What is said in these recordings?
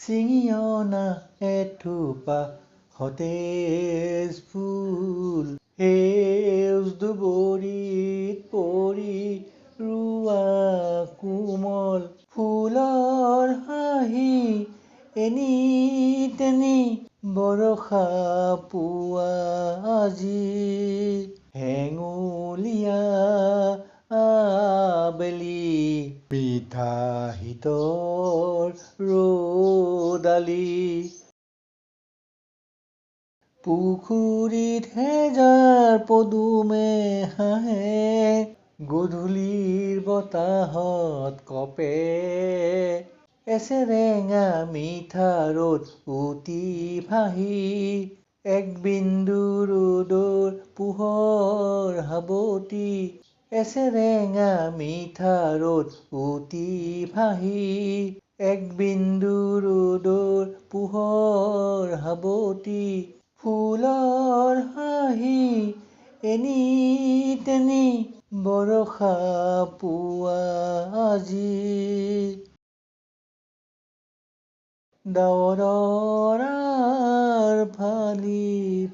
ছিঙি অনা এথোপা সতেজ ফুল সেউজ দুবৰিত পৰি ৰোৱা কোমল ফুলৰ হাঁহি এনি তেনি বৰষা পোৱা আজি হেঙুলীয়া আবেলি মিঠা শীতৰ ৰ'দালি পুখুৰীত হেজাৰ পদুমে হাঁহে গধূলিৰ বতাহত কপে এচেৰেঙা মিঠা ৰ'দ উটি ভাহি এক বিন্দু ৰ'দৰ পোহৰ সাৱটি এচেৰেঙা মিঠা ৰ'দ উটি ভাহি এক বিন্দু ৰ'দৰ পোহৰ সাৱটি ফুলৰ হাঁহি এনি তেনি বৰষা পোৱা আজি ডাৱৰৰ ফালি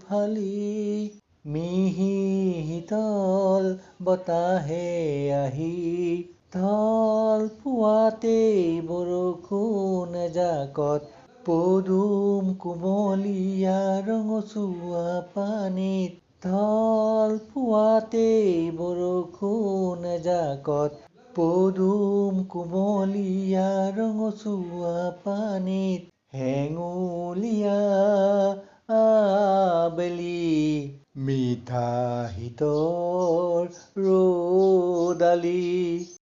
ফালি মিহি শীতল বতাহে আহি ঢল পোৱাতেই বৰষুণ এজাকত পদুম কুমলীয়া ৰঙচুৱা পানীত ঢল পোৱাতেই বৰষুণ এজাকত পদুম কুমলীয়া ৰঙচুৱা পানীত হেঙুলীয়া আবেলি মিঠা শীতৰ ৰ'দালি